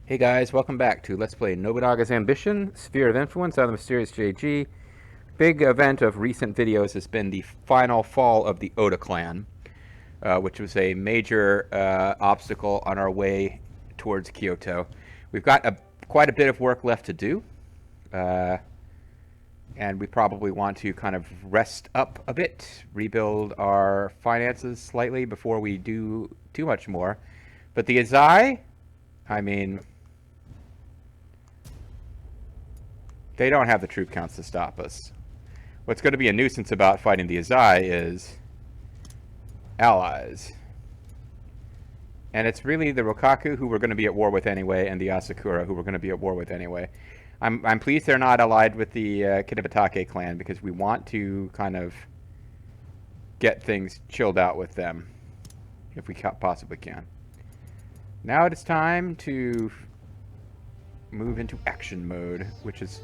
Hey guys, welcome back to Let's Play Nobunaga's Ambition, Sphere of Influence on the Mysterious JG. Big event of recent videos has been the final fall of the Oda clan, which was a major obstacle on our way towards Kyoto. We've got quite a bit of work left to do, and we probably want to kind of rest up a bit, rebuild our finances slightly before we do too much more. But the Azai, I mean, they don't have the troop counts to stop us. What's going to be a nuisance about fighting the Azai is allies. And it's really the Rokaku, who we're going to be at war with anyway, and the Asakura, who we're going to be at war with anyway. I'm pleased they're not allied with the Kitabatake clan, because we want to kind of get things chilled out with them, if we possibly can. Now it is time to move into action mode, which is...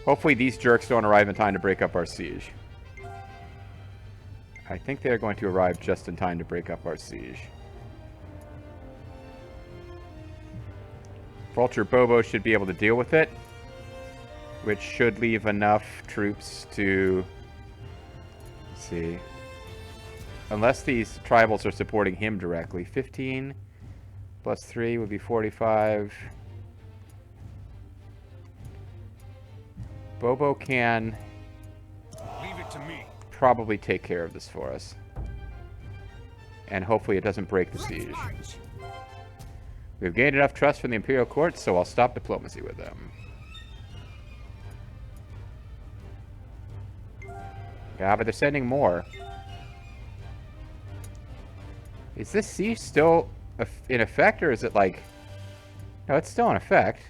hopefully these jerks don't arrive in time to break up our siege. I think they're going to arrive just in time to break up our siege. Vulture Bobo should be able to deal with it, which should leave enough troops to... let's see. Unless these tribals are supporting him directly. 15 plus 3 would be 45... Bobo can leave it to me. Probably take care of this for us. And hopefully it doesn't break the siege. We've gained enough trust from the Imperial Court, so I'll stop diplomacy with them. Yeah, but they're sending more. Is this siege still in effect, or is it like... no, it's still in effect.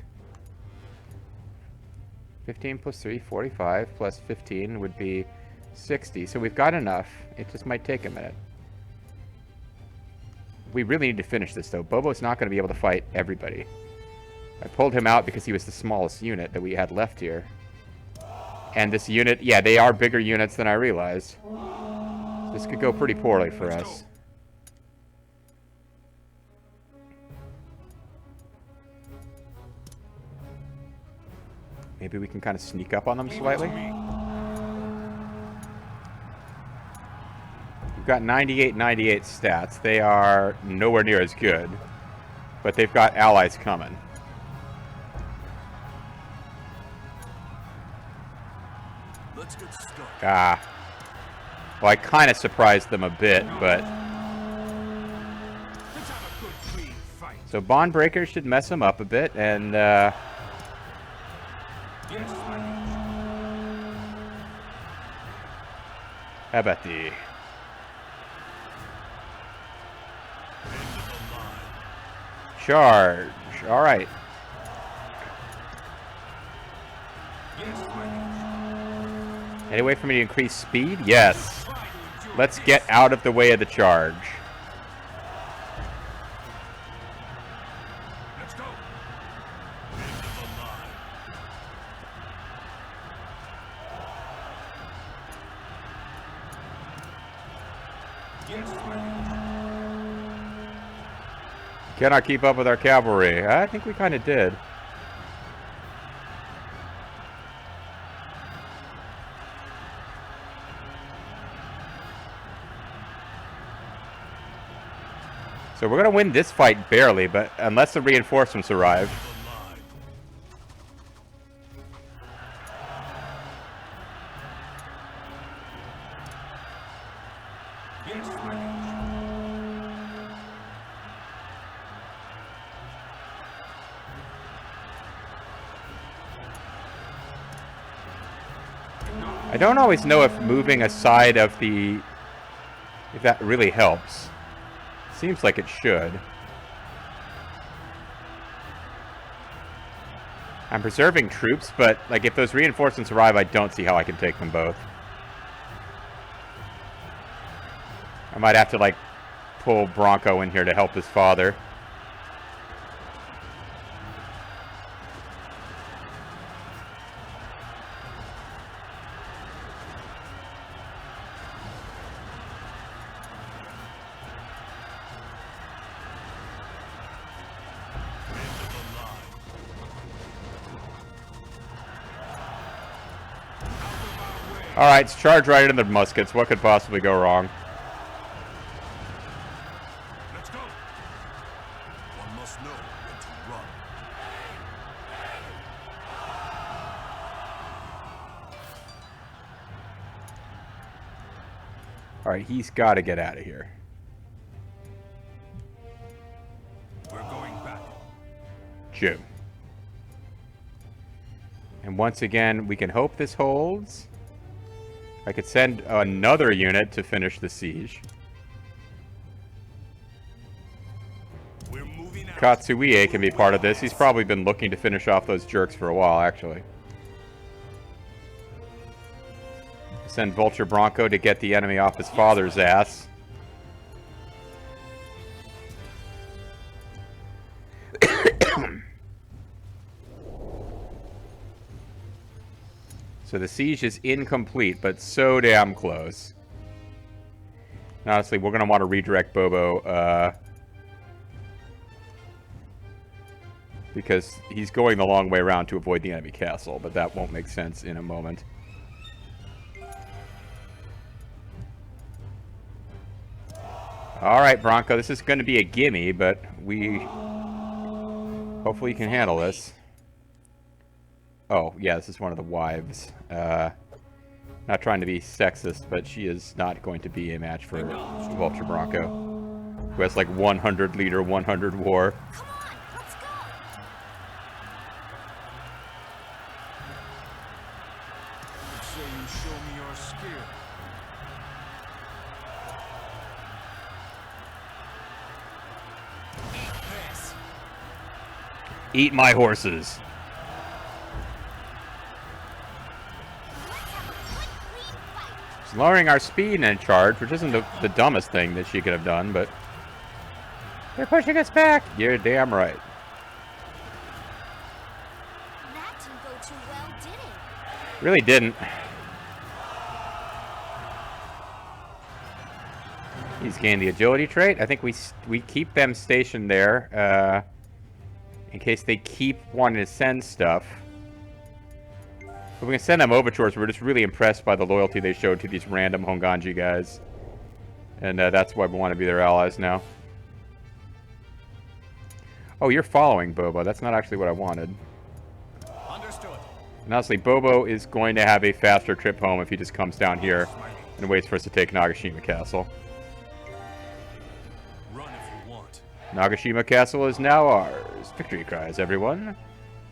15 plus 3, 45, plus 15 would be 60. So we've got enough. It just might take a minute. We really need to finish this, though. Bobo's not going to be able to fight everybody. I pulled him out because he was the smallest unit that we had left here. And this unit, yeah, they are bigger units than I realized. This could go pretty poorly for us. Maybe we can kind of sneak up on them slightly. We've got 98 stats. They are nowhere near as good. But they've got allies coming. Let's get started. Ah. Well, I kind of surprised them a bit, but... Let's have a good clean fight. so Bond Breaker should mess them up a bit, and... Yes, how about the... charge. Alright. Any way for me to increase speed? Yes. Let's get out of the way of the charge. let's go. Cannot keep up with our cavalry. I think we kind of did. So we're going to win this fight barely, but unless the reinforcements arrive. I don't always know if moving aside of the... if that really helps. Seems like it should. I'm preserving troops, but like if those reinforcements arrive, I don't see how I can take them both. I might have to like pull Bronco in here to help his father. Alright, let's charge right into the muskets. What could possibly go wrong? Let's go. One must know when to run. Alright, he's got to get out of here. We're going back. Jim. And once again, we can hope this holds. I could send another unit to finish the siege. We're moving out. Katsuie can be part of this. He's probably been looking to finish off those jerks for a while, actually. Send Vulture Bronco to get the enemy off his father's ass. So the siege is incomplete, but so damn close. And honestly, we're going to want to redirect Bobo, because he's going the long way around to avoid the enemy castle, but that won't make sense in a moment. Alright, Bronco, this is going to be a gimme, but we hopefully can handle this. Oh, yeah, this is one of the wives. Not trying to be sexist, but she is not going to be a match for Vulture Bronco, who has like 100 leader, 100 war. Come on, let's go. So you show me your skill. Eat this. Eat my horses. Let's have a good, clean fight. She's lowering our speed and charge, which isn't the dumbest thing that she could have done, but... They're pushing us back! You're damn right. That didn't go too well, did it? Really didn't. He's gained the agility trait. I think we keep them stationed there, in case they keep wanting to send stuff. But we can send them overtures. We're just really impressed by the loyalty they showed to these random Honganji guys. And that's why we want to be their allies now. Oh, you're following Bobo. That's not actually what I wanted. Understood. And honestly, Bobo is going to have a faster trip home if he just comes down here and waits for us to take Nagashima Castle. Run if you want. Nagashima Castle is now ours. Victory cries, everyone.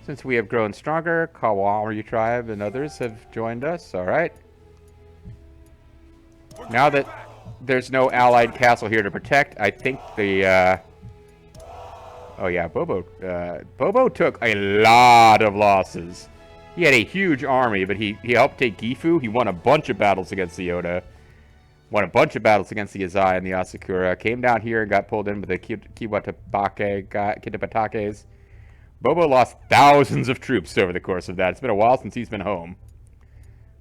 Since we have grown stronger, Kawari tribe and others have joined us. Alright. Now that there's no allied castle here to protect, I think the, oh yeah, Bobo took a lot of losses. He had a huge army, but he helped take Gifu. He won a bunch of battles against the Oda. Won a bunch of battles against the Azai and the Asakura. Came down here and got pulled in with the Kitabatakes. Bobo lost thousands of troops over the course of that. It's been a while since he's been home.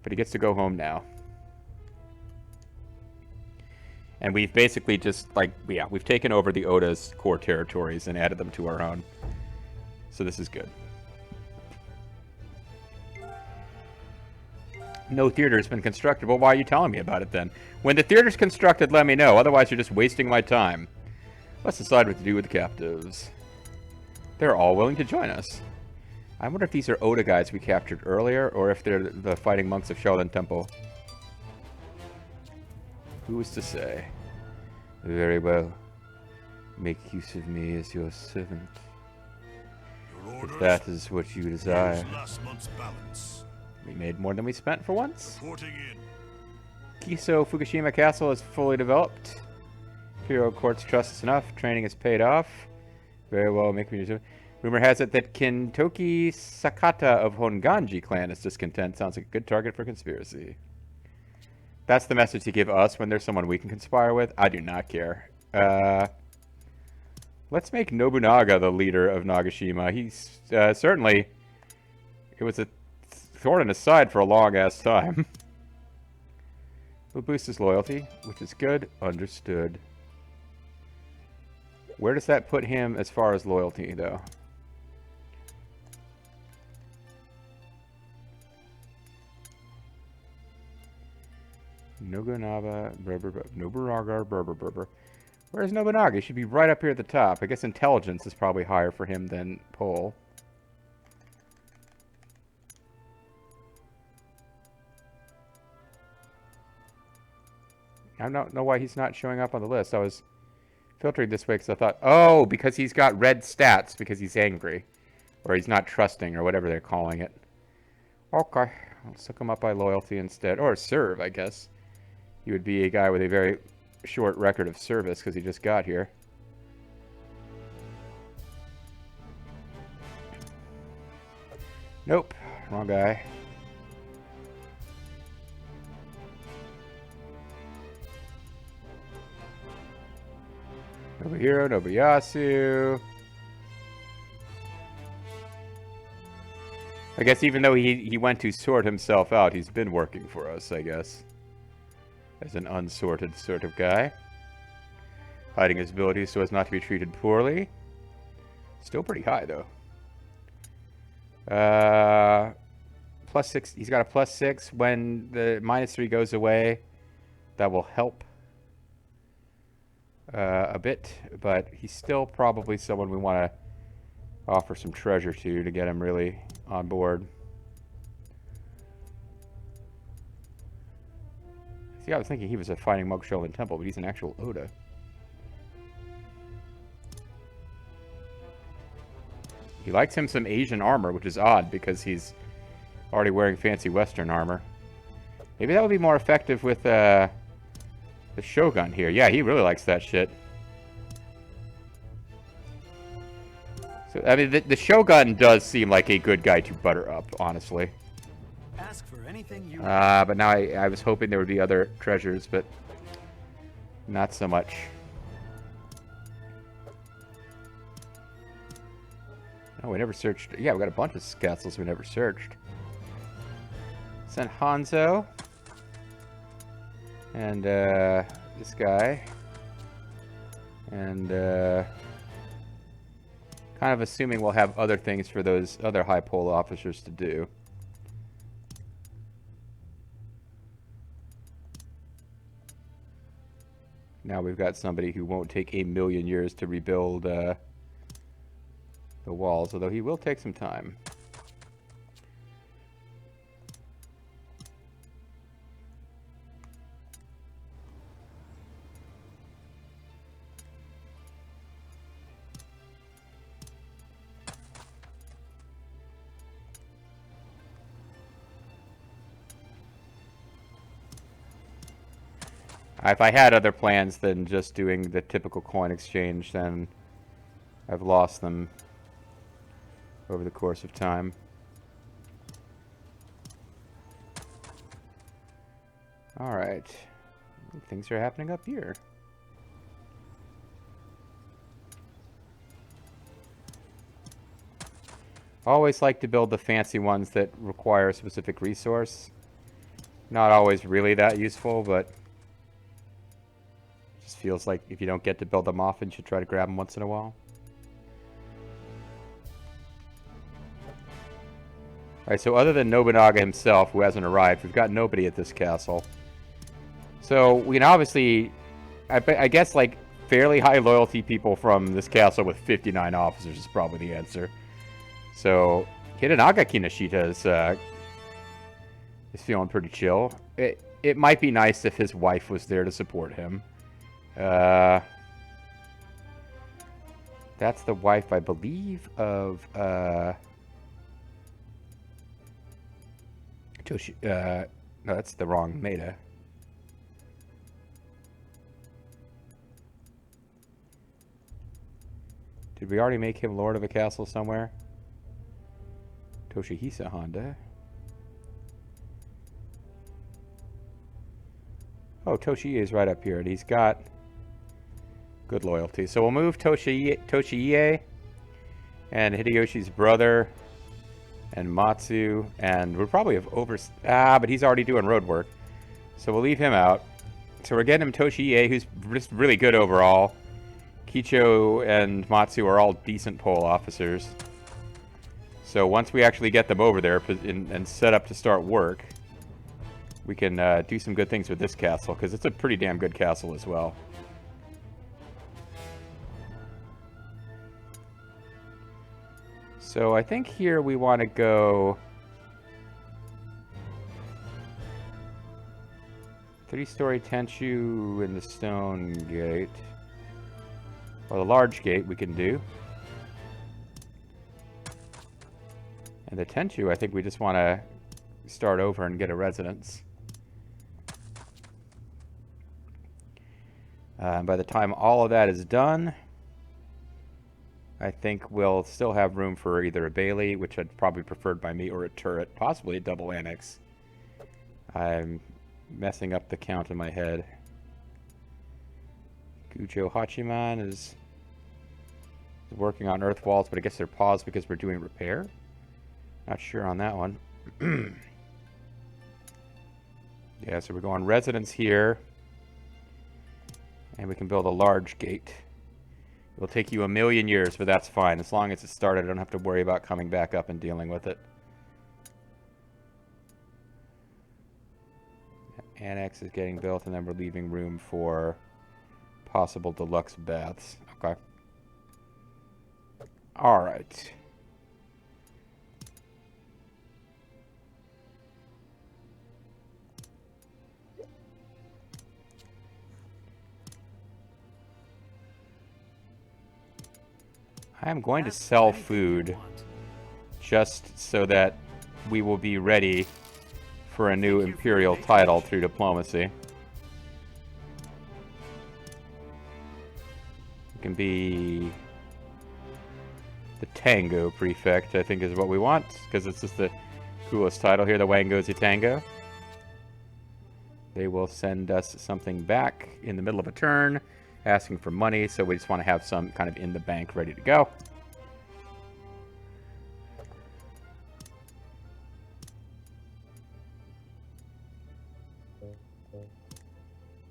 But he gets to go home now. And we've basically just, like, yeah, we've taken over the Oda's core territories and added them to our own. So this is good. No theater's been constructed. Well, why are you telling me about it then? When the theater's constructed, let me know. Otherwise, you're just wasting my time. Let's decide what to do with the captives. They're all willing to join us. I wonder if these are Oda guys we captured earlier, or if they're the fighting monks of Shaolin Temple. Who is to say? Very well. Make use of me as your servant. Your If that is what you desire. Here's last month's balance. We made more than we spent for once. Reporting in. Kiso Fukushima Castle is fully developed. Imperial Court's trust us enough. Training has paid off. Very well, make me use it. Rumor has it that Kintoki Sakata of Honganji clan is discontent. Sounds like a good target for conspiracy. That's the message to give us when there's someone we can conspire with. I do not care. Let's make Nobunaga the leader of Nagashima. He's certainly... It was a thorn in his side for a long-ass time. We'll boost his loyalty, which is good. Understood. Where does that put him as far as loyalty, though? Nobunaga, Nobunaga. Where's Nobunaga? He should be right up here at the top. I guess intelligence is probably higher for him than Pole. I don't know why he's not showing up on the list. I was filtering this way because I thought, oh, because he's got red stats because he's angry. Or he's not trusting, or whatever they're calling it. Okay, let's look him up by loyalty instead. Or serve, I guess. He would be a guy with a very short record of service because he just got here. Nope, wrong guy. Nobuhiro, Nobuyasu. I guess even though he went to sort himself out, he's been working for us, I guess. As an unsorted sort of guy. Hiding his abilities so as not to be treated poorly. Still pretty high, though. +6. He's got a +6. When the -3 goes away, that will help a bit. But he's still probably someone we want to offer some treasure to get him really on board. See, I was thinking he was a fighting monk Shaolin Temple, but he's an actual Oda. He likes him some Asian armor, which is odd because he's already wearing fancy Western armor. Maybe that would be more effective with the Shogun here. Yeah, he really likes that shit. So, I mean, the Shogun does seem like a good guy to butter up, honestly. Ask for anything you But now I was hoping there would be other treasures, but not so much. Oh, we never searched. Yeah, we got a bunch of castles we never searched. Sent Hanzo. And, this guy. And, kind of assuming we'll have other things for those other high pole officers to do. Now we've got somebody who won't take 1,000,000 years to rebuild the walls, although he will take some time. If I had other plans than just doing the typical coin exchange, then I've lost them over the course of time. Alright. Things are happening up here. Always like to build the fancy ones that require a specific resource. Not always really that useful, but just feels like if you don't get to build them often, you should try to grab them once in a while. Alright, so other than Nobunaga himself, who hasn't arrived, we've got nobody at this castle. So we can obviously, I guess, like, fairly high loyalty people from this castle with 59 officers is probably the answer. So Hidanaga Kinoshita is feeling pretty chill. It might be nice if his wife was there to support him. That's the wife, I believe, of no, that's the wrong Maida. Did we already make him lord of a castle somewhere? Toshihisa Honda. Oh, Toshie is right up here, and he's got good loyalty. So we'll move Toshie and Hideyoshi's brother and Matsu, and we'll probably have but he's already doing road work. So we'll leave him out. So we're getting him Toshie, who's just really good overall. Kicho and Matsu are all decent pole officers. So once we actually get them over there and set up to start work, we can do some good things with this castle, because it's a pretty damn good castle as well. So I think here we want to go 3-story Tenchu in the stone gate. Or the large gate we can do. And the Tenchu, I think we just want to start over and get a residence. By the time all of that is done, I think we'll still have room for either a Bailey, which I'd probably preferred by me, or a turret, possibly a double annex. I'm messing up the count in my head. Gujo Hachiman is working on earth walls, but I guess they're paused because we're doing repair. Not sure on that one. Yeah, so we're going residence here. And we can build a large gate. It will take you 1,000,000 years, but that's fine. As long as it's started, I don't have to worry about coming back up and dealing with it. Annex is getting built, and then we're leaving room for possible deluxe baths. Okay. Alright. I'm going to Ask for sell anything you food want. just so that we will be ready for a new imperial title through diplomacy. It can be the Tango Prefect, I think is what we want, because it's just the coolest title here, the Wangozi Tango. They will send us something back in the middle of a turn, asking for money, so we just want to have some kind of in the bank ready to go.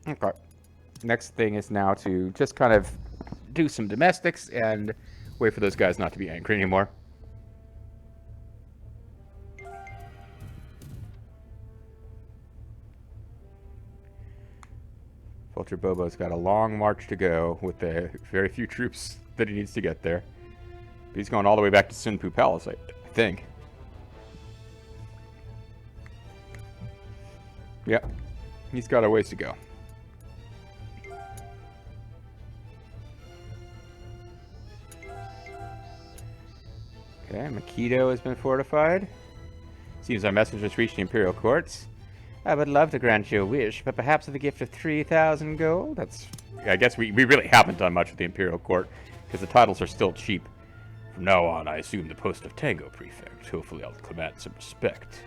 Okay. Next thing is now to just kind of do some domestics and wait for those guys not to be angry anymore. Vulture Bobo's got a long march to go with the very few troops that he needs to get there. But he's going all the way back to Sunpu Palace, I think. Yep. He's got a ways to go. Okay, Makito has been fortified. Seems our message has reached the Imperial Courts. I would love to grant you a wish, but perhaps with a gift of 3,000 gold? That's... I guess we really haven't done much with the Imperial Court, because the titles are still cheap. From now on, I assume the post of Tango Prefect. Hopefully I'll command some respect.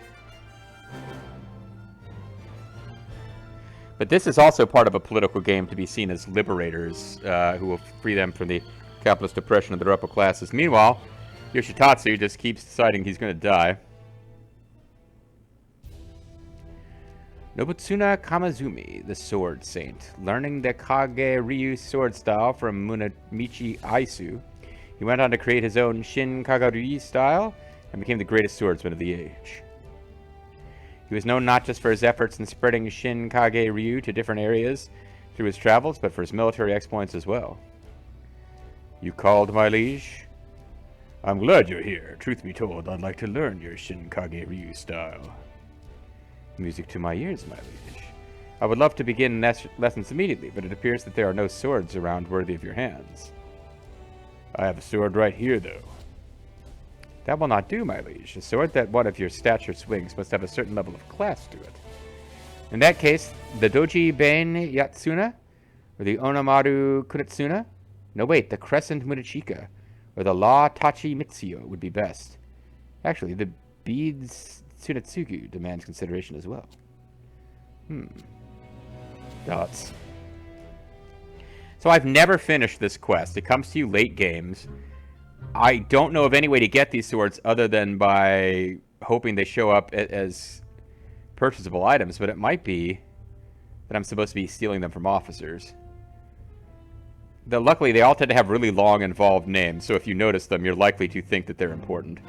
But this is also part of a political game to be seen as liberators, who will free them from the capitalist oppression of the upper classes. Meanwhile, Yoshitatsu just keeps deciding he's going to die. Nobutsuna Kamazumi, the Sword Saint. Learning the Kage Ryu sword style from Munamichi Aisu, he went on to create his own Shin Kagurui style and became the greatest swordsman of the age. He was known not just for his efforts in spreading Shin Kage Ryu to different areas through his travels, but for his military exploits as well. You called, my liege? I'm glad you're here. Truth be told, I'd like to learn your Shin Kage Ryu style. Music to my ears, my liege. I would love to begin lessons immediately, but it appears that there are no swords around worthy of your hands. I have a sword right here, though. That will not do, my liege. A sword that one of your stature swings must have a certain level of class to it. In that case, the Doji Ben Yatsuna, or the Onamaru Kunitsuna? No, wait, the Crescent Murachika, or the La Tachi Mitsuyo would be best. Actually, the Beads Tsunetsugu demands consideration as well. Dots. So I've never finished this quest. It comes to you late games. I don't know of any way to get these swords other than by hoping they show up as purchasable items, but it might be that I'm supposed to be stealing them from officers. Luckily, they all tend to have really long, involved names, so if you notice them, you're likely to think that they're important.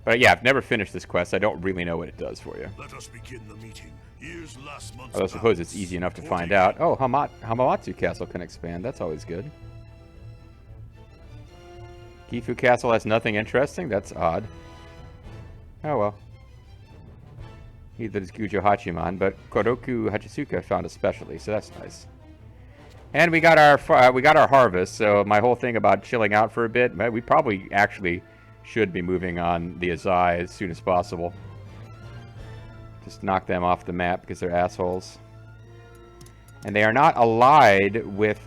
But yeah, I've never finished this quest. I don't really know what it does for you. Let us begin the meeting. Here's last month's Although I suppose it's balance. easy enough to 40 find out. Oh, Hamamatsu Castle can expand. That's always good. Gifu Castle has nothing interesting? That's odd. Oh well. Neither does Gujo Hachiman, but Koroku Hachisuka found a specialty, so that's nice. And we got our harvest, so my whole thing about chilling out for a bit, we probably actually should be moving on the Azai as soon as possible. Just knock them off the map because they're assholes. And they are not allied with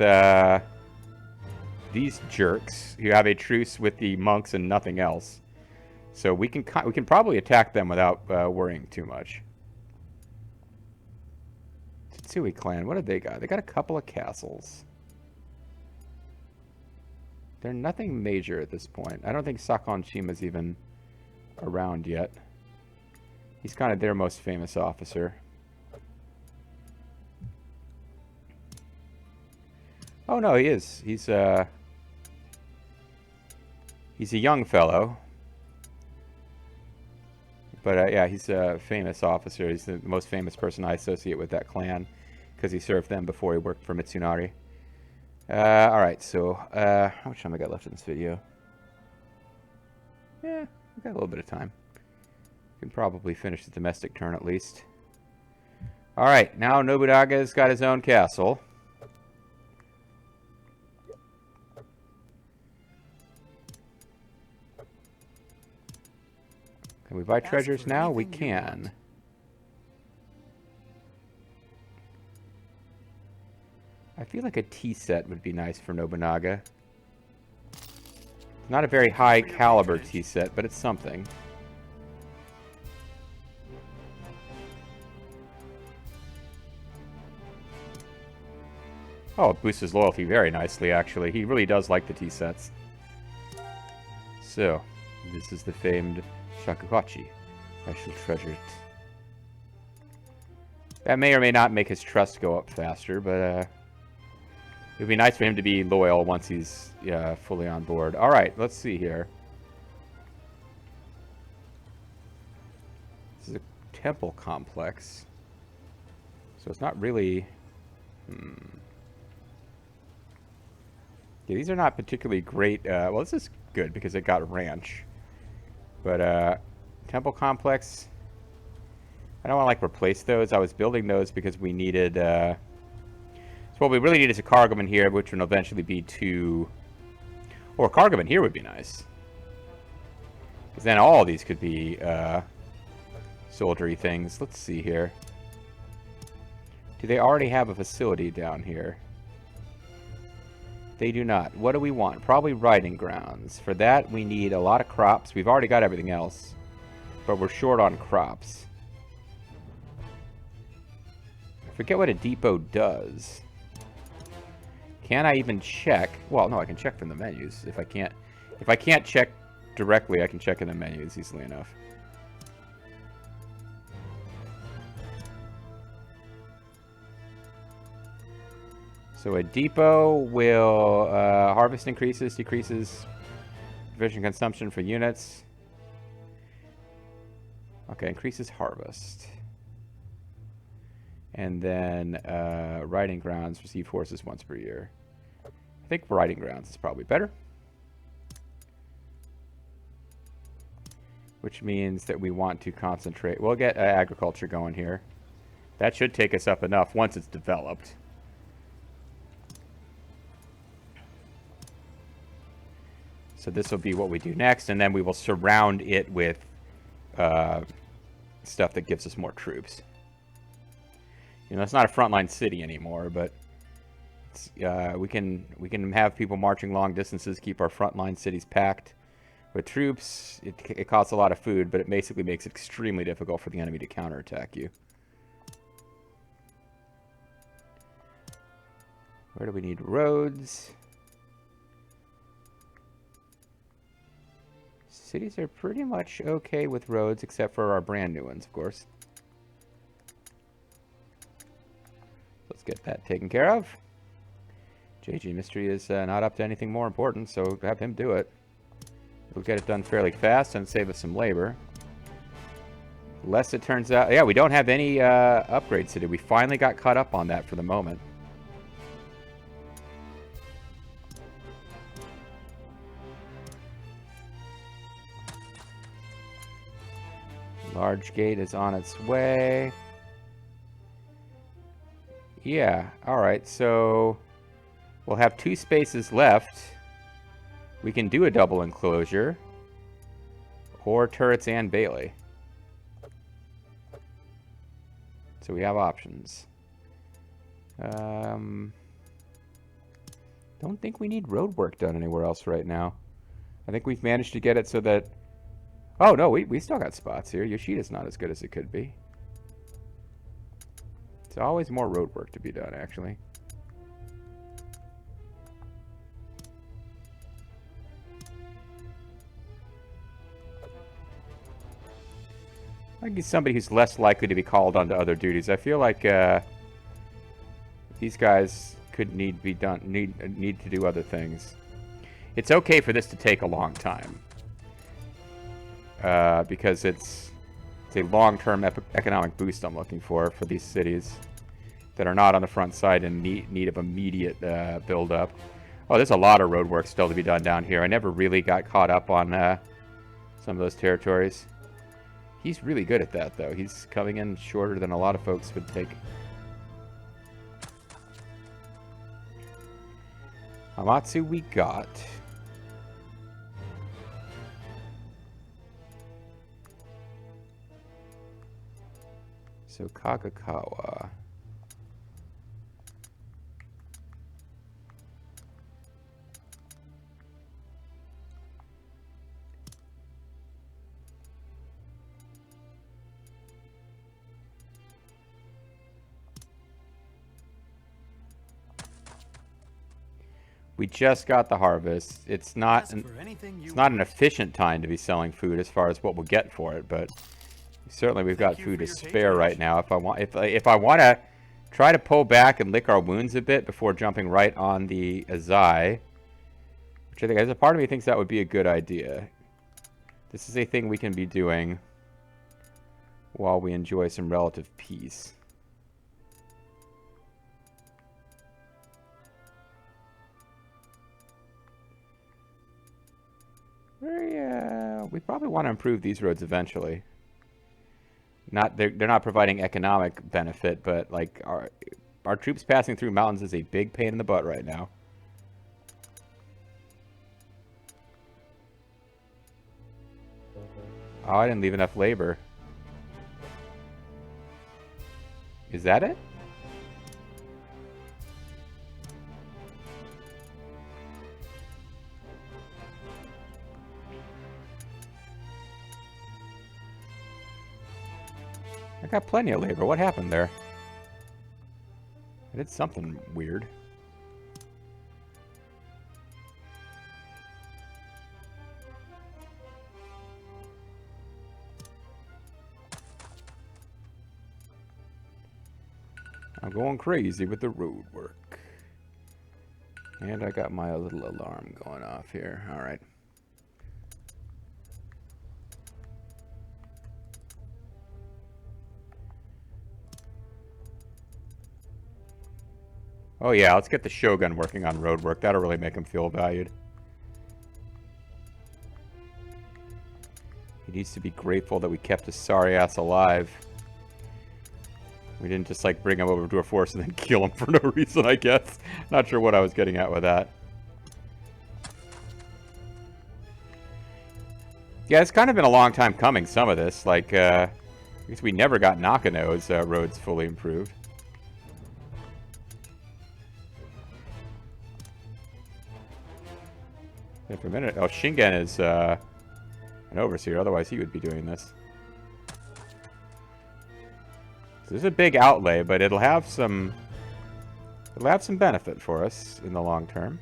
these jerks who have a truce with the monks and nothing else. So we can probably attack them without worrying too much. Tsui clan, what have they got? They got a couple of castles. They're nothing major at this point. I don't think Sakon Shima's even around yet. He's kind of their most famous officer. Oh no, he is. He's a young fellow. But yeah, he's a famous officer. He's the most famous person I associate with that clan because he served them before he worked for Mitsunari. Alright, so how much time I got left in this video? Yeah, we got a little bit of time. We can probably finish the domestic turn at least. Alright, now Nobunaga's got his own castle. Can we buy treasures now? We can. I feel like a tea set would be nice for Nobunaga. Not a very high caliber tea set, but it's something. Oh, it boosts his loyalty very nicely, actually. He really does like the tea sets. So, this is the famed Shakuhachi. I shall treasure it. That may or may not make his trust go up faster, but it would be nice for him to be loyal once he's fully on board. Alright, let's see here. This is a temple complex. So it's not really... Yeah, these are not particularly great. Well, this is good because it got a ranch. But temple complex, I don't want to like replace those. I was building those because we needed. So what we really need is a cargoman here, which will eventually be two. Or a cargoman here would be nice. Because then all of these could be soldiery things. Let's see here. Do they already have a facility down here? They do not. What do we want? Probably riding grounds. For that, we need a lot of crops. We've already got everything else. But we're short on crops. I forget what a depot does. Can I even check? Well, no, I can check from the menus. If I can't check directly, I can check in the menus easily enough. So a depot will harvest increases, decreases provision consumption for units. Okay, increases harvest. And then riding grounds receive horses once per year. I think riding grounds is probably better. Which means that we want to concentrate. We'll get agriculture going here. That should take us up enough once it's developed. So this will be what we do next, and then we will surround it with stuff that gives us more troops. You know, it's not a frontline city anymore, but it's, we can have people marching long distances, keep our frontline cities packed with troops. It costs a lot of food, but it basically makes it extremely difficult for the enemy to counterattack you. Where do we need roads? Cities are pretty much okay with roads, except for our brand new ones, of course. Let's get that taken care of. JG Mystery is not up to anything more important, so have him do it. We'll get it done fairly fast and save us some labor. Unless it turns out... Yeah, we don't have any upgrades to do. We finally got caught up on that for the moment. Large gate is on its way. Yeah, alright, so we'll have 2 spaces left. We can do a double enclosure. Or turrets and Bailey. So we have options. Don't think we need road work done anywhere else right now. I think we've managed to get it so that... Oh, no, we still got spots here. Yoshida's not as good as it could be. There's always more road work to be done, actually. I think he's somebody who's less likely to be called onto other duties. I feel like these guys could need to do other things. It's okay for this to take a long time. Because it's a long-term economic boost I'm looking for these cities that are not on the front side in need of immediate build-up. Oh, there's a lot of road work still to be done down here. I never really got caught up on some of those territories. He's really good at that, though. He's coming in shorter than a lot of folks would take. Hamatsu we got. So Kagakawa. We just got the harvest. It's not an efficient time to be selling food as far as what we'll get for it, but certainly we've got food to spare right now. If I want to try to pull back and lick our wounds a bit before jumping right on the Azai, which I think as a part of me thinks that would be a good idea. This is a thing we can be doing while we enjoy some relative peace. We probably want to improve these roads eventually. They're not providing economic benefit, but like our troops passing through mountains is a big pain in the butt right now. Oh, I didn't leave enough labor. Is that it? I got plenty of labor. What happened there? I did something weird. I'm going crazy with the road work. And I got my little alarm going off here. All right. Oh yeah, let's get the Shogun working on road work. That'll really make him feel valued. He needs to be grateful that we kept his sorry ass alive. We didn't just like bring him over to a force and then kill him for no reason, I guess. Not sure what I was getting at with that. Yeah, it's kind of been a long time coming, some of this. Like, I guess we never got Nakano's roads fully improved. Yeah, for a minute. Oh, Shingen is an overseer, otherwise he would be doing this. So this is a big outlay, but it'll have some benefit for us in the long term.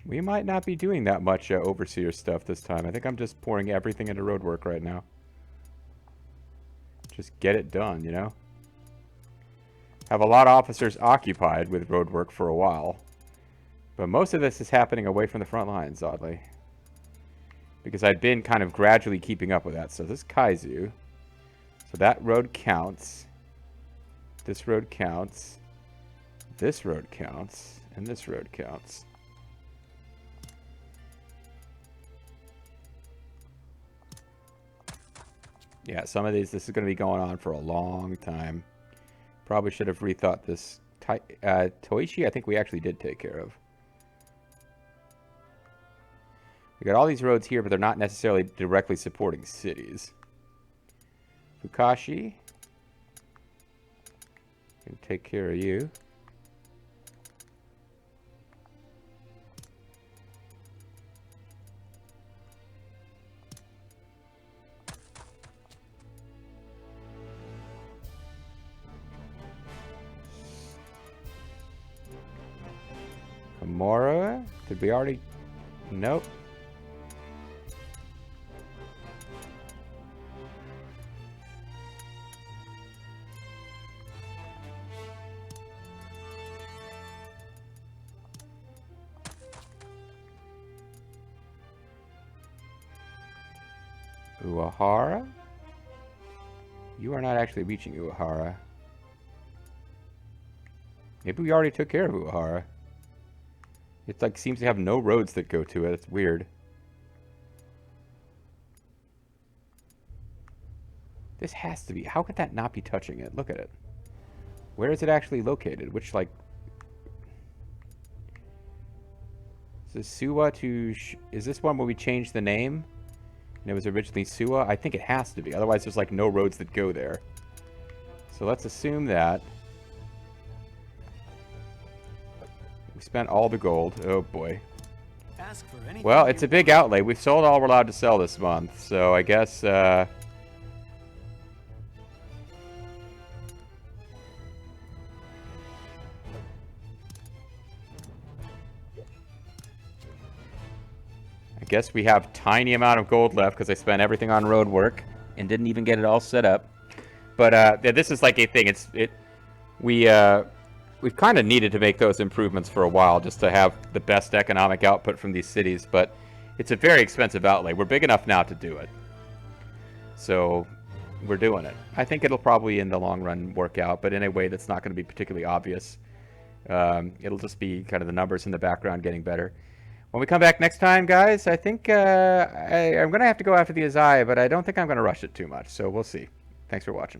We might not be doing that much overseer stuff this time. I think I'm just pouring everything into road work right now. Just get it done, you know? Have a lot of officers occupied with road work for a while. But most of this is happening away from the front lines, oddly. Because I've been kind of gradually keeping up with that. So this is Kaizu. So that road counts. This road counts. This road counts. And this road counts. Yeah, some of these, this is going to be going on for a long time. Probably should have rethought this. Toishi, I think we actually did take care of. We got all these roads here, but they're not necessarily directly supporting cities. Fukashi. Can take care of you. Amora? Did we already... Nope. Uehara? You are not actually reaching Uehara. Maybe we already took care of Uehara. It like seems to have no roads that go to it. It's weird. This has to be. How could that not be touching it? Look at it. Where is it actually located? Which like... Is this Suwa to... Is this one where we changed the name? And it was originally Suwa? I think it has to be. Otherwise there's like no roads that go there. So let's assume that. We spent all the gold. Oh boy. Ask for anything Well, it's you a big outlay. We've sold all we're allowed to sell this month. So I guess... I guess we have tiny amount of gold left because I spent everything on road work and didn't even get it all set up. But yeah, this is like a thing. We've kind of needed to make those improvements for a while just to have the best economic output from these cities. But it's a very expensive outlay. We're big enough now to do it. So we're doing it. I think it'll probably in the long run work out, but in a way that's not going to be particularly obvious. It'll just be kind of the numbers in the background getting better. When we come back next time, guys, I think I'm going to have to go after the Azai, but I don't think I'm going to rush it too much. So we'll see. Thanks for watching.